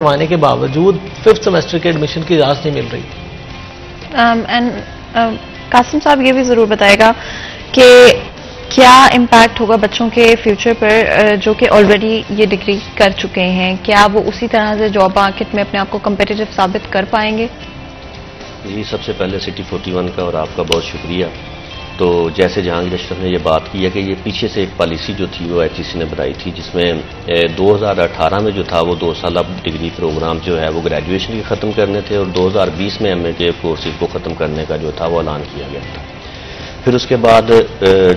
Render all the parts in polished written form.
کروانے کے باوجود 5th سیمسٹر کے ایڈمیشن کی اجازت نہیں مل رہی۔ قاسم صاحب یہ بھی ضرور بتائے گا کہ کیا امپیکٹ ہوگا بچوں کے فیوچر پر جو کہ آلریڈی یہ ڈگری کر چکے ہیں، کیا وہ اسی طرح سے جاب مارکیٹ میں اپنے آپ کو کمپیٹیٹو ثابت کر پائیں گے؟ جی، سب سے پہلے سٹی 41 کا اور آپ کا بہت شکریہ۔ تو جیسے جہانگیر اشرف نے یہ بات کی ہے کہ یہ پیچھے سے ایک پالیسی جو تھی وہ HEC نے بنائی تھی، جس میں 2018 میں جو تھا وہ 2 سالہ ڈگری پروگرام جو ہے وہ گریجویشن کے ختم کرنے تھے، اور 2020 میں MA کے کورسز کو ختم کرنے کا جو تھا وہ اعلان کیا گیا تھا۔ پھر اس کے بعد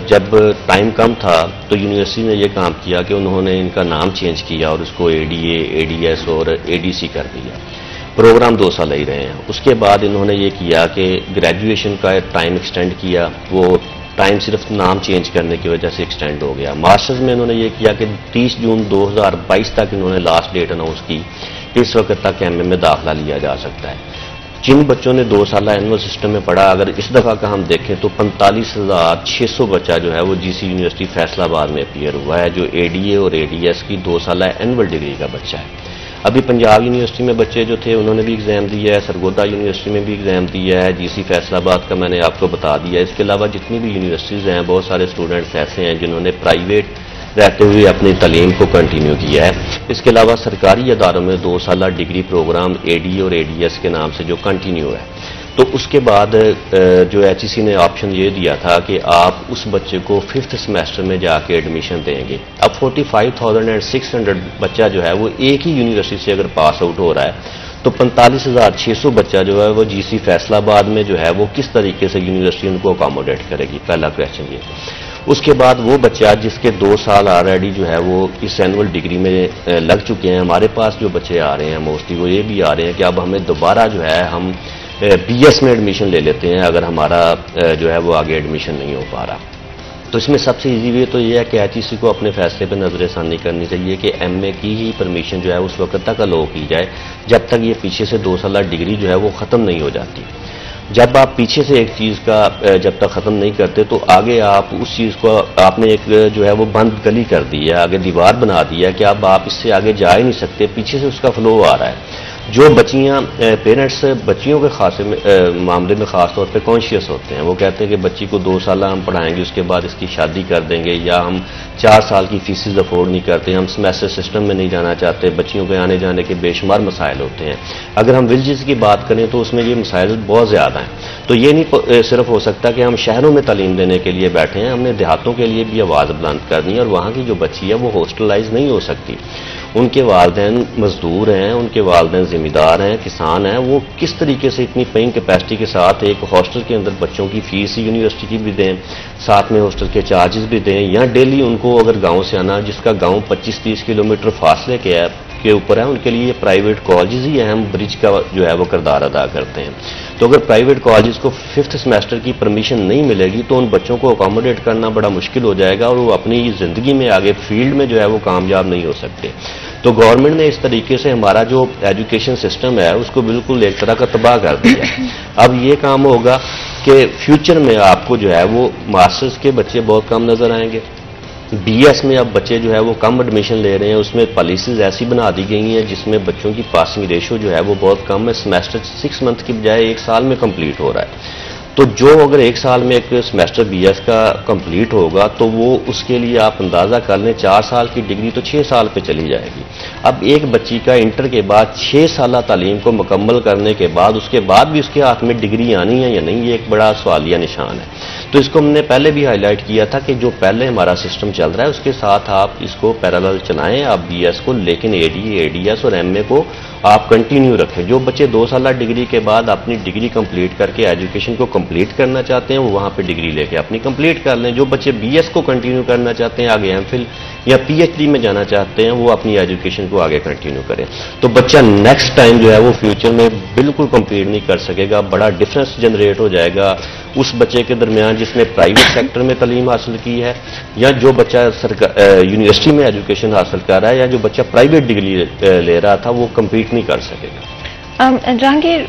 جب ٹائم کم تھا تو یونیورسٹی نے یہ کام کیا کہ انہوں نے ان کا نام چینج کیا اور اس کو ADA، ADS اور ADC کر دیا۔ پروگرام 2 سال ہی رہے ہیں۔ اس کے بعد انہوں نے یہ کیا کہ گریجویشن کا ٹائم ایکسٹینڈ کیا، وہ ٹائم صرف نام چینج کرنے کی وجہ سے ایکسٹینڈ ہو گیا۔ ماسٹرز میں انہوں نے یہ کیا کہ 30 جون 2022 تک انہوں نے لاسٹ ڈیٹ اناؤنس کی کہ اس وقت تک MA میں داخلہ لیا جا سکتا ہے۔ جن بچوں نے 2 سالہ اینول سسٹم میں پڑھا، اگر اس دفعہ کا ہم دیکھیں تو 45,600 بچہ جو ہے وہ GC یونیورسٹی فیصل آباد میں اپیئر ہوا ہے، جو ADA اور ADS کی 2 سالہ اینول ڈگری کا بچہ ہے۔ ابھی پنجاب یونیورسٹی میں بچے جو تھے انہوں نے بھی ایگزام دیا ہے، سرگودا یونیورسٹی میں بھی ایگزام دیا ہے، GC فیصل آباد کا میں نے آپ کو بتا دیا ہے۔ اس کے علاوہ جتنی بھی یونیورسٹیز ہیں، بہت سارے اسٹوڈنٹس ایسے ہیں جنہوں نے پرائیویٹ رہتے ہوئے اپنی تعلیم کو کنٹینیو کیا ہے۔ اس کے علاوہ سرکاری اداروں میں 2 سالہ ڈگری پروگرام ADA اور ADS کے نام سے جو کنٹینیو ہے۔ تو اس کے بعد جو HEC نے آپشن یہ دیا تھا کہ آپ اس بچے کو 5th سیمسٹر میں جا کے ایڈمیشن دیں گے۔ اب 45,600 بچہ جو ہے وہ ایک ہی یونیورسٹی سے اگر پاس آؤٹ ہو رہا ہے تو 45,600 بچہ جو ہے وہ GC فیصل آباد میں جو ہے وہ کس طریقے سے یونیورسٹی ان کو اکاموڈیٹ کرے گی، پہلا کویشچن یہ۔ اس کے بعد وہ بچہ جس کے 2 سال آلریڈی جو ہے وہ اس اینول ڈگری میں لگ چکے ہیں، ہمارے پاس جو بچے آ رہے ہیں موسٹلی وہ یہ بھی آ رہے ہیں کہ اب ہمیں دوبارہ جو ہے ہم BS میں ایڈمیشن لے لیتے ہیں اگر ہمارا جو ہے وہ آگے ایڈمیشن نہیں ہو پا رہا۔ تو اس میں سب سے ایزی وے تو یہ ہے کہ HEC کو اپنے فیصلے پہ نظر ثانی کرنی چاہیے کہ MA کی ہی پرمیشن جو ہے اس وقت تک الاؤ کی جائے جب تک یہ پیچھے سے 2 سالہ ڈگری جو ہے وہ ختم نہیں ہو جاتی۔ جب آپ پیچھے سے ایک چیز کا جب تک ختم نہیں کرتے تو آگے آپ اس چیز کو آپ نے ایک جو ہے وہ بند گلی کر دی ہے، آگے دیوار بنا دی ہے کہ اب آپ اس سے آگے جا ہی نہیں سکتے، پیچھے سے اس کا فلو آ رہا ہے۔ جو بچیاں پیرنٹس بچیوں کے خاص معاملے میں خاص طور پہ کانشیس ہوتے ہیں، وہ کہتے ہیں کہ بچی کو 2 سالہ ہم پڑھائیں گے، اس کے بعد اس کی شادی کر دیں گے، یا ہم 4 سال کی فیسز افورڈ نہیں کرتے، ہم سیمیسٹر سسٹم میں نہیں جانا چاہتے، بچیوں کے آنے جانے کے بے شمار مسائل ہوتے ہیں۔ اگر ہم ولیجز کی بات کریں تو اس میں یہ مسائل بہت زیادہ ہیں۔ تو یہ نہیں صرف ہو سکتا کہ ہم شہروں میں تعلیم دینے کے لیے بیٹھے ہیں، ہم نے دیہاتوں کے لیے بھی آواز بلند کرنی ہے، اور وہاں کی جو بچی ہے وہ ہاسٹلائز نہیں ہو سکتی۔ ان کے والدین مزدور ہیں، ان کے والدین ذمہ دار ہیں، کسان ہیں، وہ کس طریقے سے اتنی پیئنگ کیپیسٹی کے ساتھ ایک ہاسٹل کے اندر بچوں کی فیس یونیورسٹی کی بھی دیں، ساتھ میں ہاسٹل کے چارجز بھی دیں، یا ڈیلی ان کو اگر گاؤں سے آنا، جس کا گاؤں 25-30 کلومیٹر فاصلے کے اوپر ہے، ان کے لیے پرائیویٹ کالجز ہی اہم برج کا جو ہے وہ کردار ادا کرتے ہیں۔ تو اگر پرائیویٹ کالجز کو 5th سیمسٹر کی پرمیشن نہیں ملے گی تو ان بچوں کو اکاموڈیٹ کرنا بڑا مشکل ہو جائے گا، اور وہ اپنی زندگی میں آگے فیلڈ میں جو ہے وہ کامیاب نہیں ہو سکتے۔ تو گورنمنٹ نے اس طریقے سے ہمارا جو ایجوکیشن سسٹم ہے اس کو بالکل ایک طرح کا تباہ کر دیا ہے۔ اب یہ کام ہوگا کہ فیوچر میں آپ کو جو ہے وہ ماسٹرز کے بچے بہت کم نظر آئیں گے، BS میں اب بچے جو ہے وہ کم ایڈمیشن لے رہے ہیں، اس میں پالیسیز ایسی بنا دی گئی ہیں جس میں بچوں کی پاسنگ ریشو جو ہے وہ بہت کم ہے، سیمسٹر 6 منتھ کی بجائے 1 سال میں کمپلیٹ ہو رہا ہے۔ تو جو اگر 1 سال میں ایک سیمسٹر BS کا کمپلیٹ ہوگا تو وہ اس کے لیے آپ اندازہ کر لیں 4 سال کی ڈگری تو 6 سال پہ چلی جائے گی۔ اب ایک بچی کا انٹر کے بعد 6 سالہ تعلیم کو مکمل کرنے کے بعد اس کے بعد بھی اس کے ہاتھ میں ڈگری آنی ہے یا نہیں، یہ ایک بڑا سوالیہ نشان ہے۔ تو اس کو ہم نے پہلے بھی ہائی لائٹ کیا تھا کہ جو پہلے ہمارا سسٹم چل رہا ہے اس کے ساتھ آپ اس کو پیرالل چلائیں، آپ BS کو، لیکن ADA، ADS اور MA کو آپ کنٹینیو رکھیں۔ جو بچے 2 سالہ ڈگری کے بعد اپنی ڈگری کمپلیٹ کر کے ایجوکیشن کو کمپلیٹ کرنا چاہتے ہیں وہ وہاں پہ ڈگری لے کے اپنی کمپلیٹ کر لیں۔ جو بچے BS کو کنٹینیو کرنا چاہتے ہیں، آگے MPhil یا PhD میں جانا چاہتے ہیں، وہ اپنی ایجوکیشن کو آگے کنٹینیو کریں۔ تو بچہ نیکسٹ ٹائم جو ہے وہ فیوچر میں بالکل کمپیٹ نہیں کر سکے گا، بڑا ڈفرینس جنریٹ ہو جائے گا اس بچے کے درمیان جس نے پرائیویٹ سیکٹر میں تعلیم حاصل کی ہے، یا جو بچہ یونیورسٹی میں ایجوکیشن حاصل کر رہا ہے، یا جو بچہ پرائیویٹ ڈگری لے رہا تھا، وہ کمپیٹ نہیں کر سکے گا۔ جہانگیر